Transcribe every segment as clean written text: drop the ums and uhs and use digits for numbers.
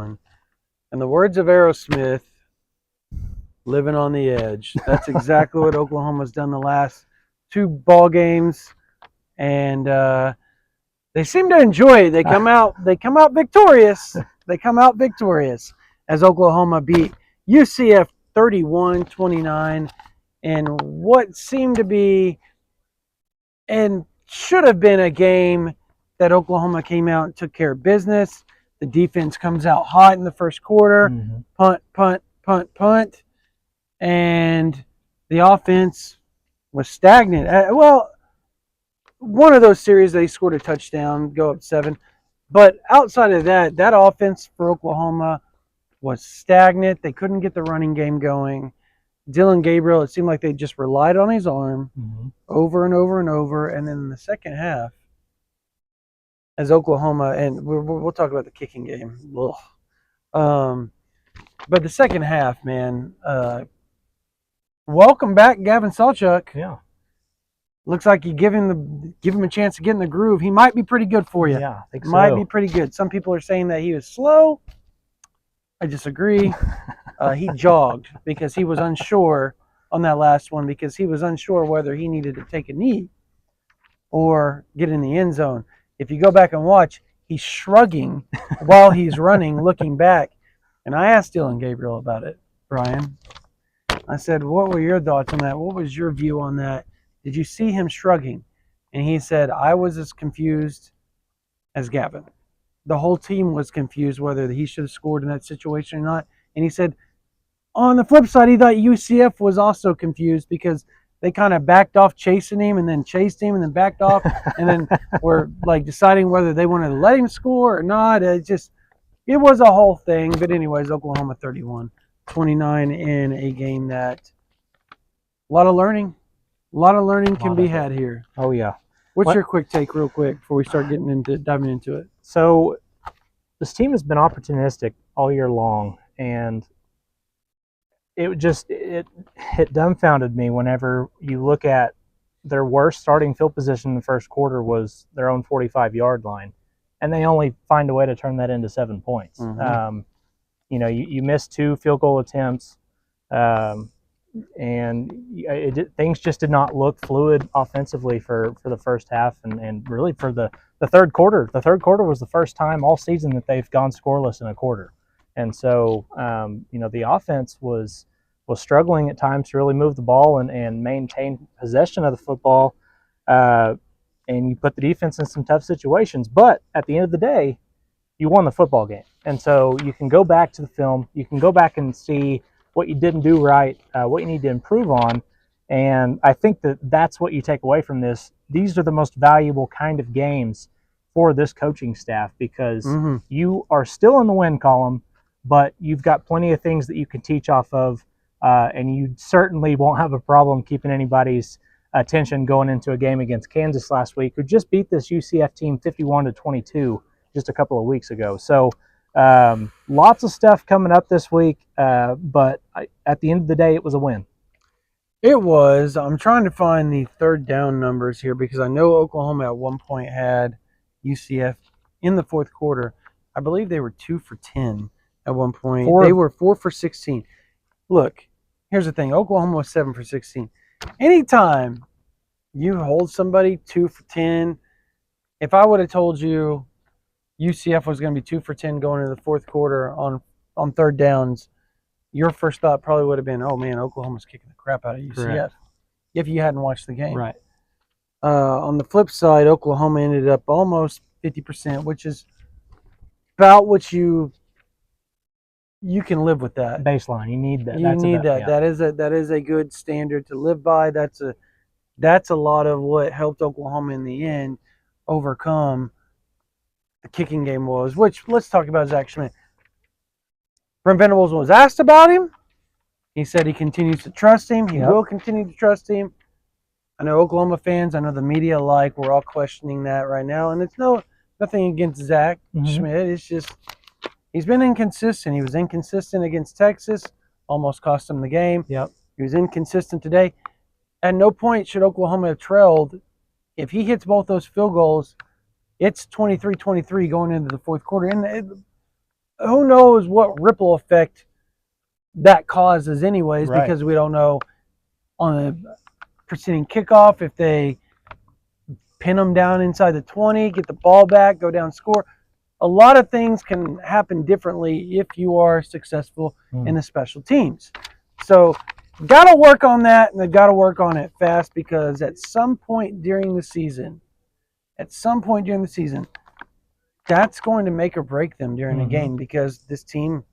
In the words of Aerosmith, living on the edge. That's exactly what Oklahoma's done the last two ball games, and they seem to enjoy it. They come out victorious. They come out victorious as Oklahoma beat UCF 31-29 in what seemed to be and should have been a game that Oklahoma came out and took care of business. The defense comes out hot in the first quarter, punt, punt, punt, punt, and the offense was stagnant. Well, one of those series they scored a touchdown, go up 7. But outside of that, that offense for Oklahoma was stagnant. They couldn't get the running game going. Dillon Gabriel, it seemed like they just relied on his arm over and over and over. And then in the second half, as Oklahoma, and we'll talk about the kicking game. But the second half, man, welcome back, Gavin Sawchuk. Yeah. Looks like you give him a chance to get in the groove. He might be pretty good for you. Yeah, I think so. Might be pretty good. Some people are saying that he was slow. I disagree. He jogged because he was unsure on that last one because he was unsure whether he needed to take a knee or get in the end zone. If you go back and watch, he's shrugging while he's running, looking back. And I asked Dillon Gabriel about it, Brian. I said, what were your thoughts on that? What was your view on that? Did you see him shrugging? And he said, I was as confused as Gavin. The whole team was confused whether he should have scored in that situation or not. And he said, on the flip side, he thought UCF was also confused because they kind of backed off chasing him and then chased him and then backed off and then were like deciding whether they wanted to let him score or not. It was a whole thing. But anyways, Oklahoma 31-29 in a game that a lot of learning can be had here. Oh, yeah. What's your quick take real quick before we start diving into it? So this team has been opportunistic all year long, and it dumbfounded me whenever you look at their worst starting field position in the first quarter was their own 45-yard line, and they only find a way to turn that into 7 points. You missed 2 field goal attempts, and things just did not look fluid offensively for the first half and really for the third quarter. The third quarter was the first time all season that they've gone scoreless in a quarter. And so, the offense was struggling at times to really move the ball and maintain possession of the football. And you put the defense in some tough situations. But at the end of the day, you won the football game. And so you can go back to the film. You can go back and see what you didn't do right, what you need to improve on. And I think that's what you take away from this. These are the most valuable kind of games for this coaching staff because you are still in the win column, but you've got plenty of things that you can teach off of, and you certainly won't have a problem keeping anybody's attention going into a game against Kansas last week, who just beat this UCF team 51-22 just a couple of weeks ago. So lots of stuff coming up this week, but at the end of the day, it was a win. It was. I'm trying to find the third down numbers here because I know Oklahoma at one point had UCF in the fourth quarter. I believe they were 2 for 10 at one point. They were 4 for 16. Look, here's the thing. Oklahoma was 7 for 16. Anytime you hold somebody 2 for 10, if I would have told you UCF was going to be 2 for 10 going into the fourth quarter on third downs, your first thought probably would have been, oh, man, Oklahoma's kicking the crap out of UCF. Correct. If you hadn't watched the game. Right. On the flip side, Oklahoma ended up almost 50%, which is about what you can live with that. Baseline. You need that. You need that. Yeah. That is a good standard to live by. That's a lot of what helped Oklahoma in the end overcome the kicking game was, which let's talk about Zach Schmidt. Brent Venables was asked about him. He said he continues to trust him. He will continue to trust him. I know Oklahoma fans, I know the media alike, we're all questioning that right now. And it's nothing against Zach Schmidt. It's just he's been inconsistent. He was inconsistent against Texas, almost cost him the game. Yep. He was inconsistent today. At no point should Oklahoma have trailed. If he hits both those field goals, it's 23-23 going into the fourth quarter. And who knows what ripple effect that causes anyways, Right. because we don't know on the preceding kickoff if they pin them down inside the 20, get the ball back, go down, score. A lot of things can happen differently if you are successful in the special teams. So got to work on that, and they've got to work on it fast, because at some point during the season, that's going to make or break them during the game, because this team,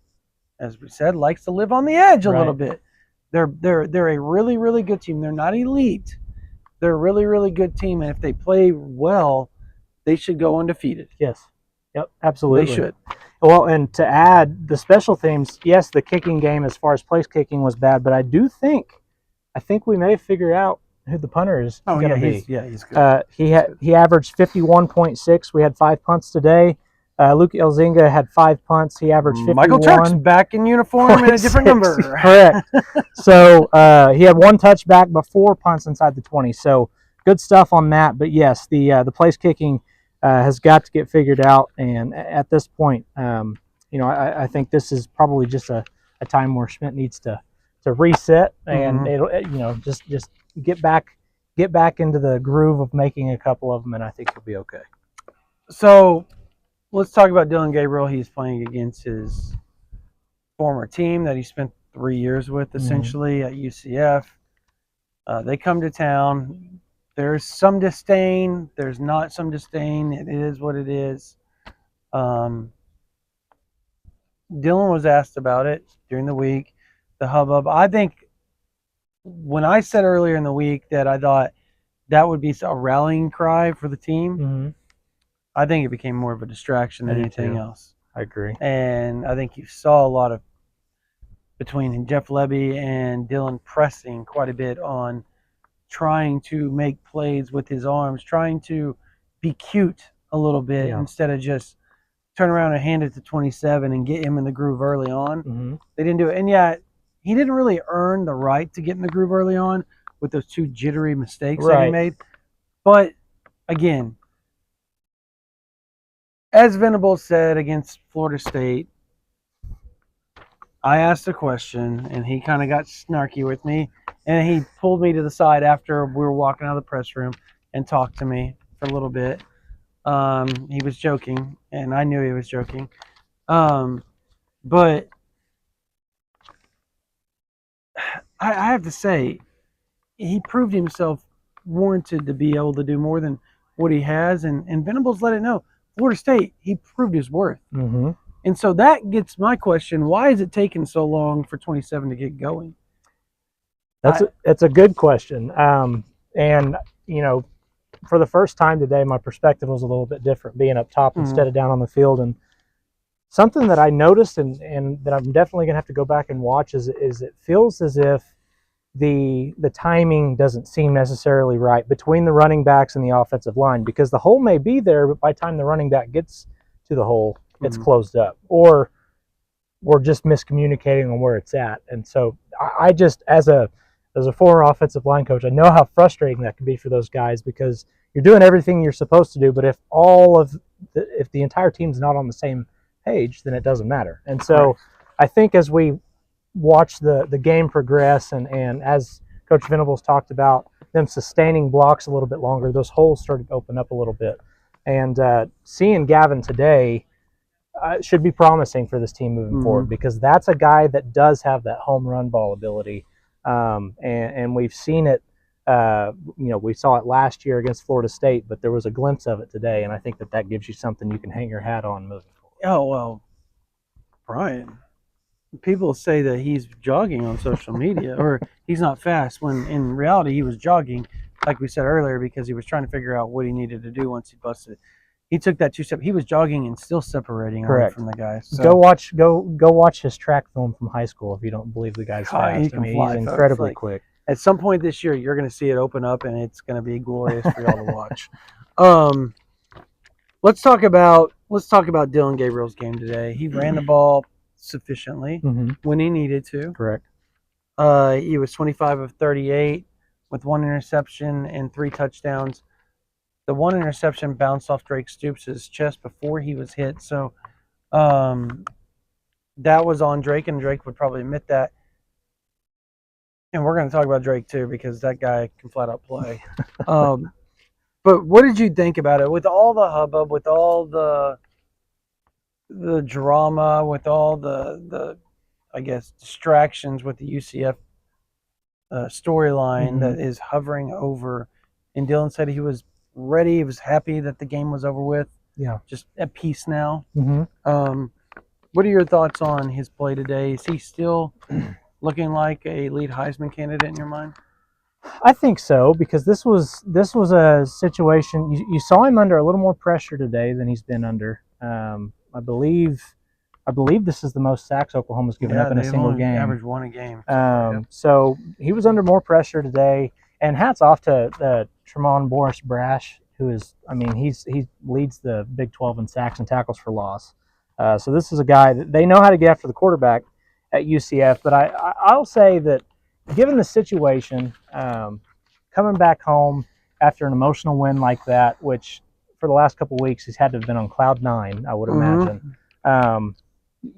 as we said, likes to live on the edge a little bit. They're a really, really good team. They're not elite. They're a really, really good team, and if they play well, they should go undefeated. Yes. Yep, absolutely. They should. Well, and to add the special teams, yes, the kicking game as far as place kicking was bad, but I think we may figure out who the punter is going to be. He's good. He averaged 51.6. We had 5 punts today. Luke Elzinga had 5 punts. He averaged 51. Michael Turk's back in uniform and a different number. Correct. So he had 1 touchback, but 4 punts inside the 20. So good stuff on that. But yes, the place kicking has got to get figured out. And at this point, I think this is probably just a time where Schmidt needs to reset and it'll just get back into the groove of making a couple of them, and I think he'll be okay. So let's talk about Dillon Gabriel. He's playing against his former team that he spent 3 years with, essentially, at UCF. They come to town. There's some disdain. There's not some disdain. It is what it is. Dillon was asked about it during the week, the hubbub. I think when I said earlier in the week that I thought that would be a rallying cry for the team, I think it became more of a distraction than anything else. I agree. And I think you saw a lot of, between Jeff Lebby and Dillon, pressing quite a bit on trying to make plays with his arms, trying to be cute a little bit instead of just turn around and hand it to 27 and get him in the groove early on. They didn't do it. And yet, he didn't really earn the right to get in the groove early on with those 2 jittery mistakes that he made. But, again, as Venables said against Florida State, I asked a question, and he kind of got snarky with me, and he pulled me to the side after we were walking out of the press room and talked to me for a little bit. He was joking, and I knew he was joking. But I have to say, he proved himself warranted to be able to do more than what he has, and Venables let it know. Florida State, he proved his worth. And so that gets my question, why is it taking so long for 27 to get going? That's a good question. And, for the first time today, my perspective was a little bit different, being up top instead of down on the field. And something that I noticed and that I'm definitely going to have to go back and watch is it feels as if the timing doesn't seem necessarily right between the running backs and the offensive line, because the hole may be there, but by the time the running back gets to the hole, it's closed up, or we're just miscommunicating on where it's at. And so I just, as a former offensive line coach, I know how frustrating that can be for those guys, because you're doing everything you're supposed to do, but if if the entire team's not on the same page, then it doesn't matter. And so I think as we watch the game progress, and as Coach Venables talked about them sustaining blocks a little bit longer, those holes started to open up a little bit. And seeing Gavin today should be promising for this team moving forward, because that's a guy that does have that home run ball ability. And we've seen it, we saw it last year against Florida State, but there was a glimpse of it today, and I think that gives you something you can hang your hat on moving forward. Oh, well, Brian, people say that he's jogging on social media or he's not fast, when in reality he was jogging, like we said earlier, because he was trying to figure out what he needed to do once he busted. He took that 2 step. He was jogging and still separating away from the guy. So. Go watch his track film from high school if you don't believe the guy's fast. He can fly, he's incredibly quick. At some point this year, you're going to see it open up, and it's going to be glorious for y'all to watch. Let's talk about Dillon Gabriel's game today. He ran the ball sufficiently when he needed to. Correct. He was 25 of 38 with 1 interception and 3 touchdowns. The 1 interception bounced off Drake Stoops' chest before he was hit. So that was on Drake, and Drake would probably admit that. And we're going to talk about Drake too, because that guy can flat out play. But what did you think about it? With all the hubbub, with all the drama, with all the I guess distractions with the UCF storyline that is hovering over, and Dylan said he was ready, he was happy that the game was over with. Yeah. Just at peace now. Mm-hmm. What are your thoughts on his play today? Is he still looking like a lead Heisman candidate in your mind? I think so, because this was a situation you saw him under a little more pressure today than he's been under. I believe this is the most sacks Oklahoma's given up in a single game. Average one a game. So he was under more pressure today, and hats off to Tremont Boris Brash, who is, I mean, he leads the Big 12 in sacks and tackles for loss. So this is a guy that they know how to get after the quarterback at UCF. But I'll say that, given the situation, coming back home after an emotional win like that, which for the last couple of weeks he's had to have been on cloud nine, I would imagine.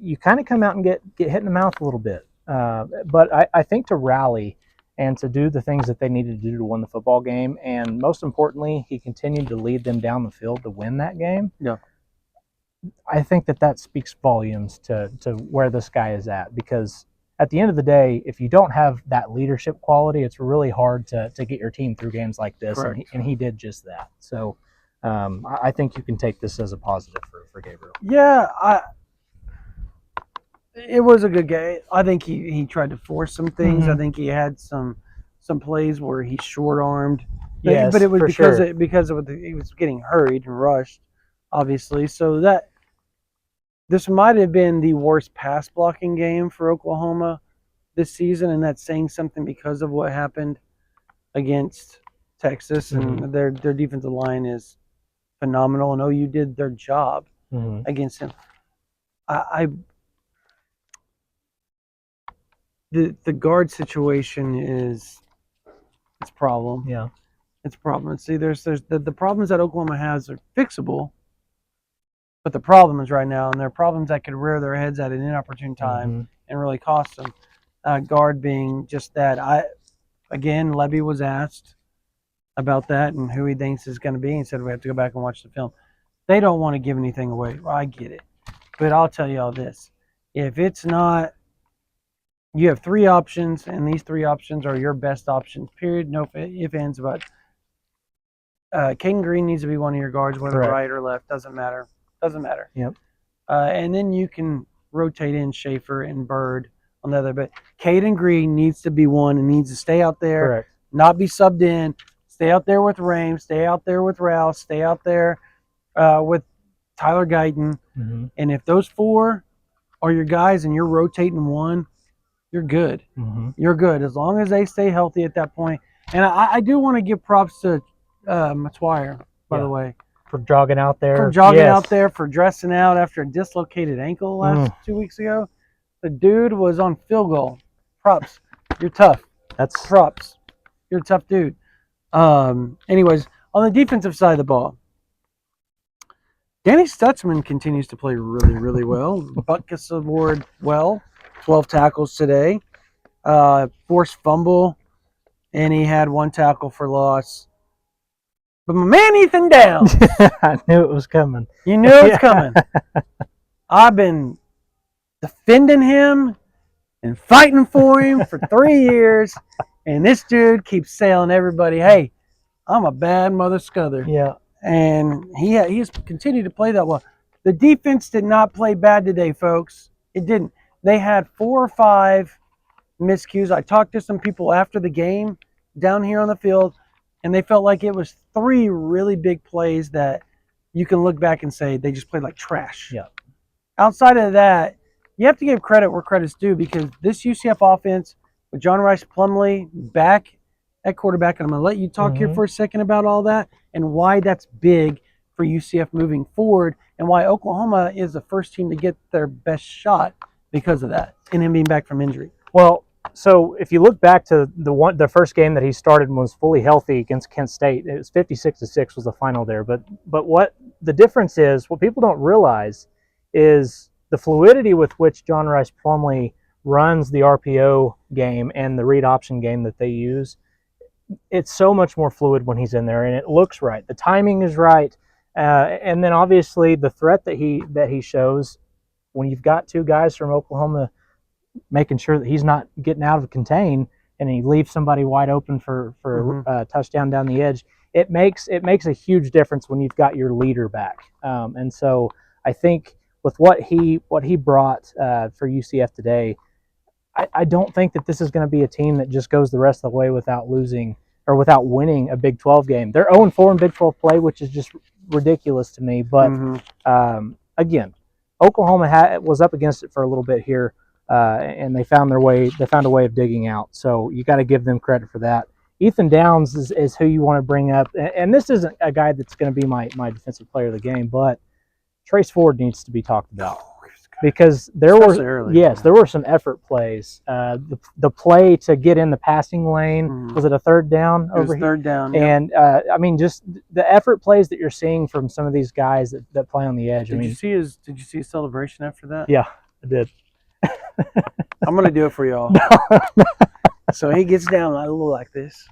You kind of come out and get hit in the mouth a little bit. But I think to rally and to do the things that they needed to do to win the football game, and most importantly, he continued to lead them down the field to win that game. Yeah. I think that speaks volumes to where this guy is at, because at the end of the day, if you don't have that leadership quality, it's really hard to get your team through games like this, and he did just that. So I think you can take this as a positive for Gabriel. Yeah, it was a good game. I think he tried to force some things. Mm-hmm. I think he had some plays where he short-armed. Yes, but it was sure. because he was getting hurried and rushed, obviously. So that this might have been the worst pass blocking game for Oklahoma this season, and that's saying something because of what happened against Texas. And their defensive line is phenomenal, and OU did their job against him. The guard situation is it's a problem. Yeah, it's a problem. See, there's the problems that Oklahoma has are fixable, but the problem is right now, and they're problems that could rear their heads at an inopportune time and really cost them. Guard being just that. Lebby was asked about that and who he thinks is going to be. He said we have to go back and watch the film. They don't want to give anything away. Well, I get it, but I'll tell you all this: if it's not, you have three options, and these three options are your best options. Period. No ifs, ands, about. Caden Green needs to be one of your guards, whether right or left, doesn't matter. Yep. And then you can rotate in Schaefer and Bird on the other. But Caden Green needs to be one and needs to stay out there, not be subbed in. Stay out there with Rames, stay out there with Rouse, stay out there with Tyler Guyton. And if those four are your guys and you're rotating one, you're good. You're good as long as they stay healthy at that point. And I do want to give props to Matwire, by the way. For jogging out there. For dressing out after a dislocated ankle last 2 weeks ago. The dude was on field goal. Props. You're tough. That's props. You're a tough dude. Anyways, on the defensive side of the ball, Danny Stutzman continues to play really, really well. Butkus Award 12 tackles today. Forced fumble, and he had one tackle for loss. But my man Ethan Downs. I knew it was coming. You knew it was coming. I've been defending him and fighting for him for 3 years, and this dude keeps telling everybody, hey, I'm a bad mother scuther. Yeah. And he has continued to play that well. The defense did not play bad today, folks. It didn't. They had 4 or 5 miscues. I talked to some people after the game down here on the field, and they felt like it was 3 really big plays that you can look back and say they just played like trash. Yeah. Outside of that, you have to give credit where credit's due, because this UCF offense with John Rice Plumlee back at quarterback, and I'm going to let you talk here for a second about all that and why that's big for UCF moving forward, and why Oklahoma is the first team to get their best shot because of that, and him being back from injury. Well, so if you look back to the first game that he started and was fully healthy against Kent State, it was 56-6 was the final there. But what the difference is, what people don't realize is the fluidity with which John Rice Plumlee runs the RPO game and the read option game that they use, it's so much more fluid when he's in there, and it looks right. The timing is right, and then obviously the threat that he shows when you've got two guys from Oklahoma making sure that he's not getting out of contain and he leaves somebody wide open for a touchdown down the edge. It makes a huge difference when you've got your leader back, and so I think with what he brought for UCF today, I don't think that this is going to be a team that just goes the rest of the way without losing or without winning a Big 12 game. They're 0-4 in Big 12 play, which is just ridiculous to me. But again, Oklahoma was up against it for a little bit here, and they found their way. They found a way of digging out. So you got to give them credit for that. Ethan Downs is who you want to bring up, and this isn't a guy that's going to be my defensive player of the game, but Trace Ford needs to be talked about. Because there were some effort plays. The play to get in the passing lane, was it a third down over here? Third down. And I mean, just the effort plays that you're seeing from some of these guys that play on the edge. Did you see his celebration after that? Yeah, I did. I'm gonna do it for y'all. So he gets down a little like this,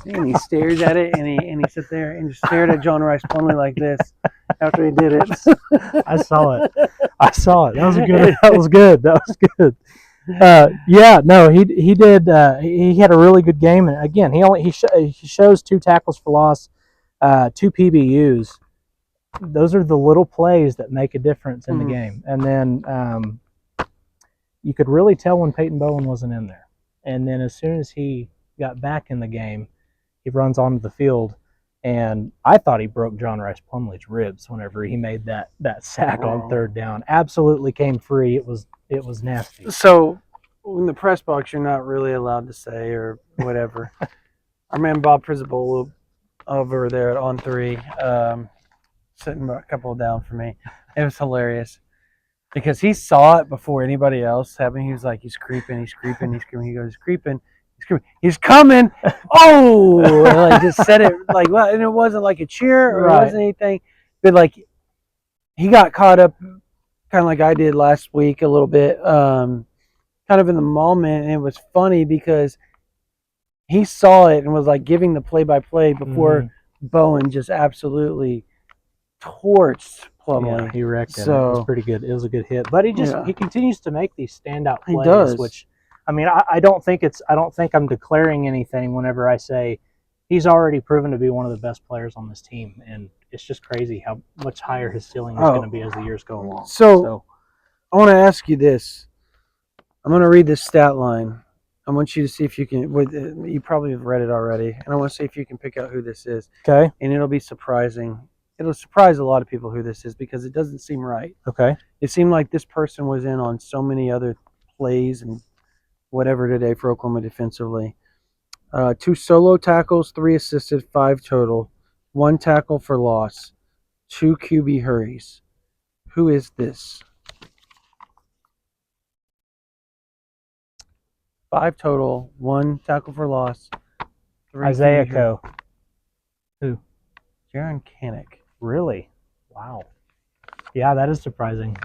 and he stares at it, and he sits there and just stared at John Rice Plumlee like this after he did it. I saw it. That was good. Yeah, no, he did. He had a really good game, and again, he shows 2 tackles for loss, 2 PBUs. Those are the little plays that make a difference in the game. And then you could really tell when Peyton Bowen wasn't in there. And then as soon as he got back in the game, he runs onto the field, and I thought he broke John Rice Plumlee's ribs whenever he made that sack on third down. Absolutely came free. It was nasty. So in the press box, you're not really allowed to say or whatever. Our man Bob Prisabolo over there at On 3, sitting a couple down for me. It was hilarious. Because he saw it before anybody else happened. He was like, he's creeping. He goes, he's creeping. He's coming. Oh! And like just said it like, well, and it wasn't like a cheer or it wasn't anything. But like, he got caught up kind of like I did last week a little bit, kind of in the moment. And it was funny because he saw it and was like giving the play-by-play before Bowen just absolutely torched Plumlee. Yeah, he wrecked it. So, it was pretty good. It was a good hit, but he continues to make these standout plays. He does. Which, I mean, I don't think I'm declaring anything whenever I say he's already proven to be one of the best players on this team, and it's just crazy how much higher his ceiling is going to be as the years go along. So I want to ask you this. I'm going to read this stat line. I want you to see if you can. You probably have read it already, and I want to see if you can pick out who this is. Okay. And it'll be surprising. It'll surprise a lot of people who this is because it doesn't seem right. Okay. It seemed like this person was in on so many other plays and whatever today for Oklahoma defensively. 2 solo tackles, 3 assisted, 5 total, 1 tackle for loss, 2 QB hurries. Who is this? 5 total, 1 tackle for loss, 3 Isaiah QB Coe. Who? Jaron Kanik. Really? Wow. Yeah, that is surprising.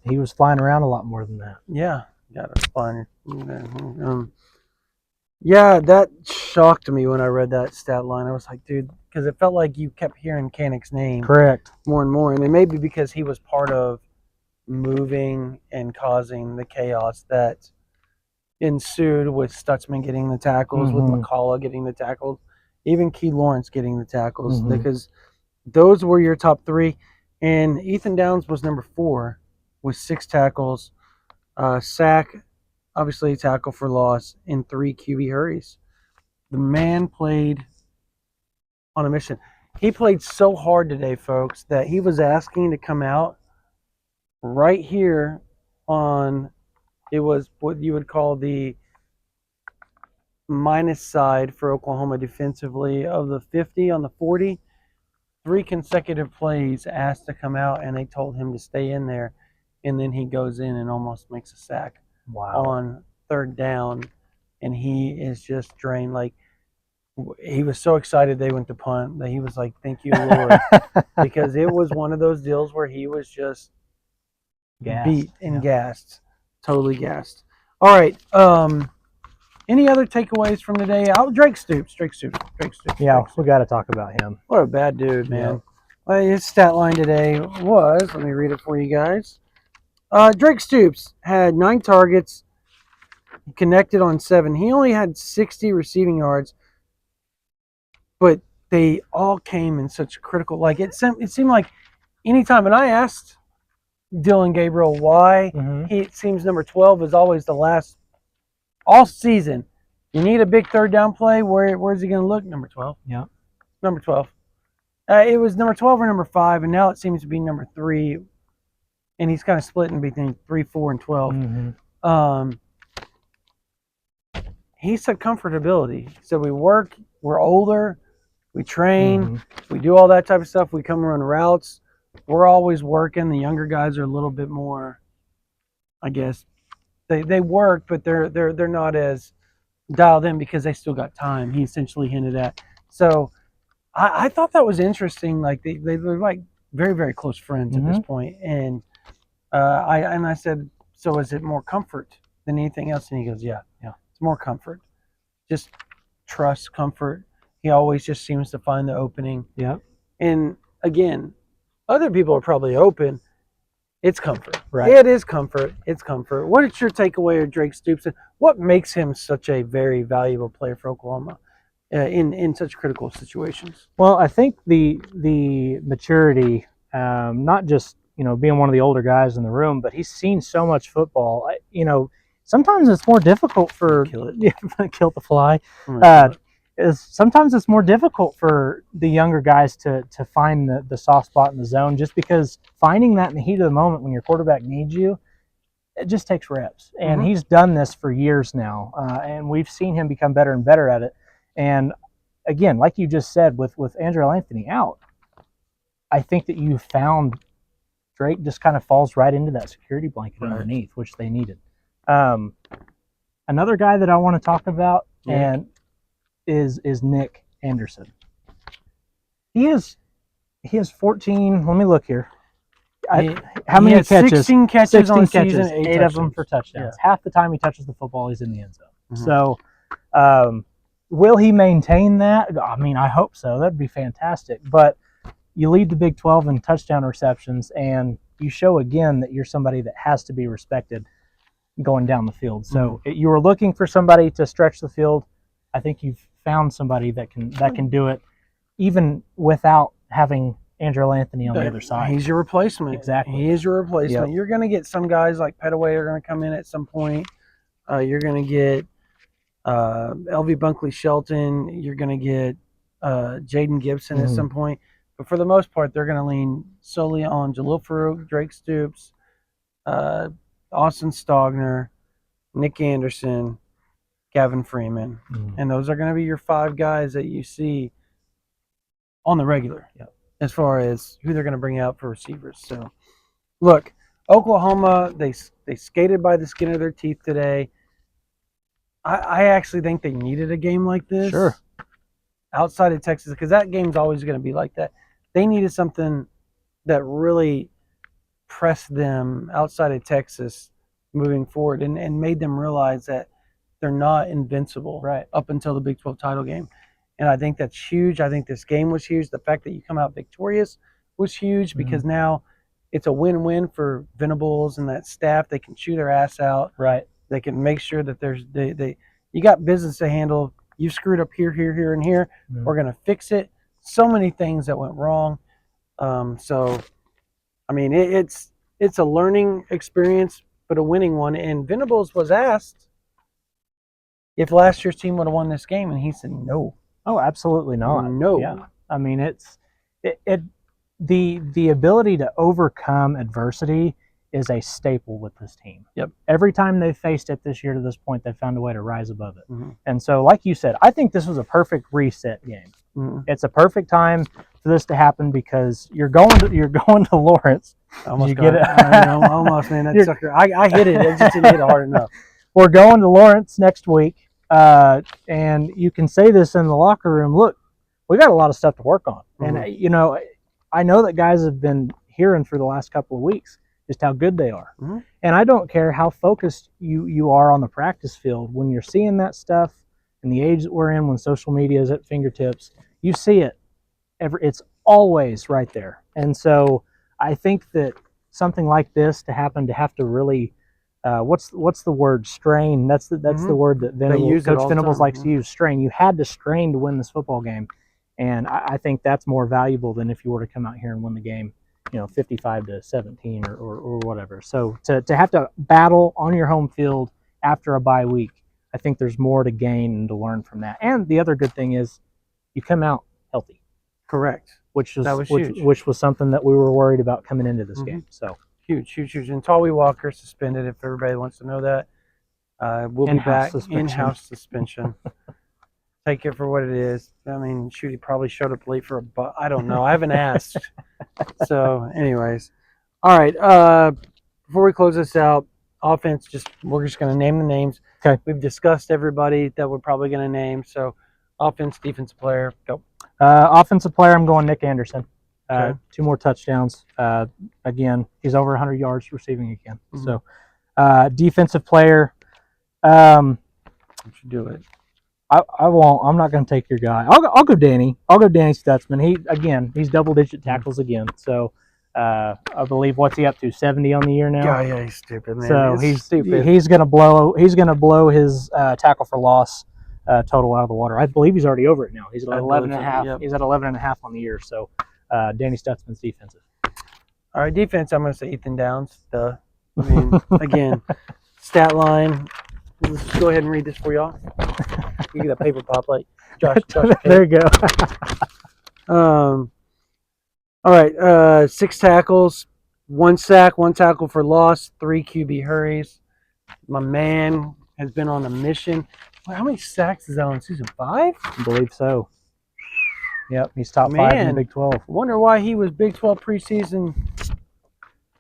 He was flying around a lot more than that. Yeah, got a flying. Yeah, that shocked me when I read that stat line. I was like, dude, because it felt like you kept hearing Kanik's name. Correct. More and more, and it may be because he was part of moving and causing the chaos that ensued with Stutzman getting the tackles, with McCullough getting the tackles, even Key Lawrence getting the tackles, because those were your top 3. And Ethan Downs was number 4 with 6 tackles, sack, obviously tackle for loss, and 3 QB hurries. The man played on a mission. He played so hard today, folks, that he was asking to come out right here on, it was what you would call the minus side for Oklahoma defensively of the 50 on the 40. 3 consecutive plays asked to come out, and they told him to stay in there, and then he goes in and almost makes a sack on third down, and he is just drained. Like, he was so excited they went to punt that he was like, thank you, Lord, because it was one of those deals where he was just beat and gassed, totally gassed. All right. Any other takeaways from today? Drake Stoops. Yeah, we got to talk about him. What a bad dude, man. Yep. Well, his stat line today was, let me read it for you guys. Drake Stoops had 9 targets, connected on 7. He only had 60 receiving yards, but they all came in such critical. Like it seemed like anytime, and I asked Dylan Gabriel why it seems number 12 is always the last all season. You need a big third down play. Where's he going to look? Number 12. Yeah. Number 12. It was number 12 or number 5, and now it seems to be number 3. And he's kind of splitting between 3, 4, and 12. He said comfortability. He said we work, we're older, we train, we do all that type of stuff. We come run routes. We're always working. The younger guys are a little bit more, I guess, they work, but they're not as dialed in because they still got time. He essentially hinted at. So I thought that was interesting. Like they're like very, very close friends at this point. And I said, so is it more comfort than anything else? And he goes, yeah, it's more comfort. Just trust, comfort. He always just seems to find the opening. Yeah. And again, other people are probably open. It's comfort. Right. It is comfort. It's comfort. What is your takeaway of Drake Stoops? What makes him such a very valuable player for Oklahoma in such critical situations? Well, I think the maturity, not just being one of the older guys in the room, but he's seen so much football. Sometimes it's more difficult for Kill the fly. Sometimes it's more difficult for the younger guys to find the soft spot in the zone, just because finding that in the heat of the moment when your quarterback needs you, it just takes reps. And he's done this for years now, and we've seen him become better and better at it. And again, like you just said, with Andrew Anthony out, I think that you found Drake just kind of falls right into that security blanket underneath, which they needed. Another guy that I want to talk about is Nick Anderson. He has 14. Let me look here. How many catches? 16 catches 16 on catches, season, 8 of them for touchdowns. Yeah. Half the time he touches the football, he's in the end zone. So, will he maintain that? I mean, I hope so. That'd be fantastic. But you lead the Big 12 in touchdown receptions, and you show again that you're somebody that has to be respected going down the field. So you were looking for somebody to stretch the field. I think you've found somebody that can do it, even without having Andrew Anthony on the other side. He's your replacement. Exactly. He is your replacement. Yep. You're going to get some guys like Petaway are going to come in at some point. You're going to get LV Bunkley Shelton. You're going to get Jaden Gibson at some point. But for the most part, they're going to lean solely on Jalil Farouk, Drake Stoops, Austin Stogner, Nick Anderson, Gavin Freeman. And those are going to be your 5 guys that you see on the regular as far as who they're going to bring out for receivers. So, look, Oklahoma, they skated by the skin of their teeth today. I actually think they needed a game like this. Sure. Outside of Texas, because that game's always going to be like that. They needed something that really pressed them outside of Texas moving forward and made them realize that they're not invincible up until the Big 12 title game. And I think that's huge. I think this game was huge. The fact that you come out victorious was huge because now it's a win-win for Venables and that staff. They can chew their ass out. Right. They can make sure that you got business to handle. You screwed up here, and here. We're going to fix it. So many things that went wrong. So, I mean, it's a learning experience, but a winning one. And Venables was asked if last year's team would have won this game, and he said no. Oh, absolutely not. No. Yeah. I mean, the ability to overcome adversity is a staple with this team. Yep. Every time they've faced it this year to this point, they've found a way to rise above it. And so, like you said, I think this was a perfect reset game. It's a perfect time for this to happen because you're going to Lawrence. Almost get it. Almost, man. That sucker. I hit it. I just didn't hit it hard enough. We're going to Lawrence next week, and you can say this in the locker room. Look, we got a lot of stuff to work on, and I know that guys have been hearing for the last couple of weeks. just how good they are. Mhm. And I don't care how focused you are on the practice field. When you're seeing that stuff in the age that we're in, when social media is at fingertips, you see it. It's always right there. And so I think that something like this to happen, to have to really, what's the word? Strain. That's the Mhm. word that use it Coach all the Venables time, likes yeah. to use. Strain. You had to strain to win this football game, and I think that's more valuable than if you were to come out here and win the game, 55-17 or whatever. So to have to battle on your home field after a bye week, I think there's more to gain and to learn from that. And the other good thing is you come out healthy. Correct. Which That was huge. which was something that we were worried about coming into this game. So huge. And Tawee Walker suspended. If everybody wants to know that, we'll be back. In-house suspension. Take it for what it is. I mean, shoot, he probably showed up late for a bus. I don't know. I haven't asked. So, anyways, all right. Before we close this out, offense. We're just going to name the names. Okay. We've discussed everybody that we're probably going to name. So, offense, defensive player, go. Offensive player, I'm going Nick Anderson. Okay. 2 more touchdowns. Again, he's over 100 yards receiving again. Mhm. So, defensive player. You should do it. I won't. I'm not going to take your guy. I'll go Danny. I'll go Danny Stutzman. He's double-digit tackles again. So, I believe what's he up to? 70 on the year now. Yeah, he's stupid, man. So he's stupid. He's going to blow his tackle for loss total out of the water. I believe he's already over it now. He's at 11 and a half. Yep. He's at 11 and a half on the year. So Danny Stutzman's defensive. All right, defense. I'm going to say Ethan Downs. Duh. I mean, again, stat line. Let's go ahead and read this for y'all. You get a paper pop like Josh. There you go. All right, 6 tackles, 1 sack, 1 tackle for loss, 3 QB hurries. My man has been on a mission. Well, how many sacks is that on season 5? I believe so. Yep, he's top 5 in the Big 12. Wonder why he was Big 12 preseason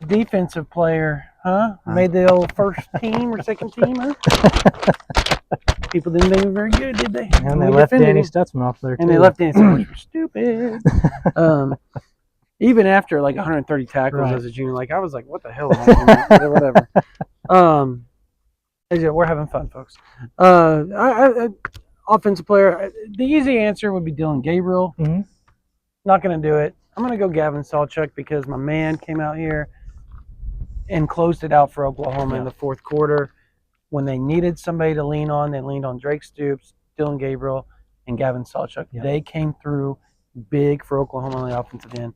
defensive player, huh? Made the old first team or second team, huh? People didn't think he was very good, did they? And they left Danny Stutzman off there, too. And they left Danny Stutzman, which was stupid. Even after like 130 tackles as a junior, like I was like, what the hell am I doing? Whatever. We're having fun, folks. Offensive player, the easy answer would be Dylan Gabriel. Mm-hmm. Not going to do it. I'm going to go Gavin Sawchuk because my man came out here and closed it out for Oklahoma in the 4th quarter. When they needed somebody to lean on, they leaned on Drake Stoops, Dylan Gabriel, and Gavin Sawchuk. Yep. They came through big for Oklahoma on the offensive end.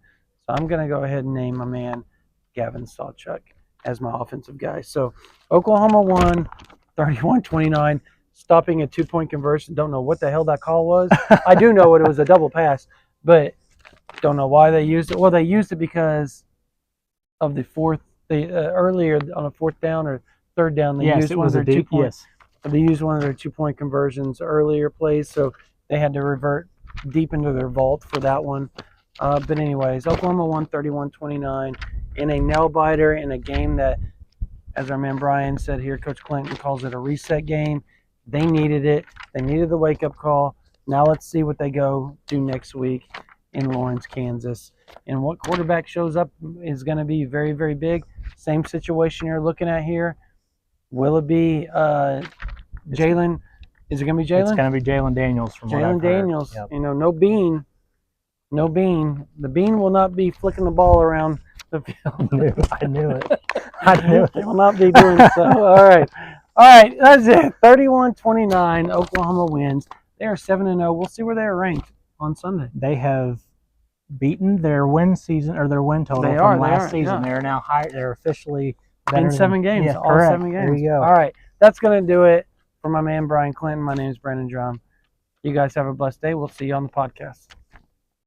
So I'm going to go ahead and name my man Gavin Sawchuk as my offensive guy. So Oklahoma won 31-29, stopping a 2-point conversion. Don't know what the hell that call was. I do know it was a double pass, but don't know why they used it. Well, they used it because of the earlier on a 4th down or 3rd down. They used one of their 2-point. Yes. They used one of their 2-point conversions earlier plays, so they had to revert deep into their vault for that one. But anyways, Oklahoma won 31-29 in a nail-biter in a game that, as our man Brian said here, Coach Clinton calls it a reset game. They needed it. They needed the wake-up call. Now let's see what they go do next week in Lawrence, Kansas. And what quarterback shows up is going to be very, very big. Same situation you're looking at here. Will it be Jalen? Is it going to be Jalen? It's going to be Jalen Daniels from Jalen Daniels. Yep. No Bean. No Bean. The Bean will not be flicking the ball around the field. I knew it. I knew it. They will not be doing so. All right. That's it. 31-29. Oklahoma wins. They are 7-0. We'll see where they are ranked on Sunday. They have beaten their win total from last season. Yeah. They are now high. They're officially in 7 games. Yeah, all correct. 7 games. There you go. All right. That's going to do it for my man Bryan Clinton. My name is Brandon Drumm. You guys have a blessed day. We'll see you on the podcast.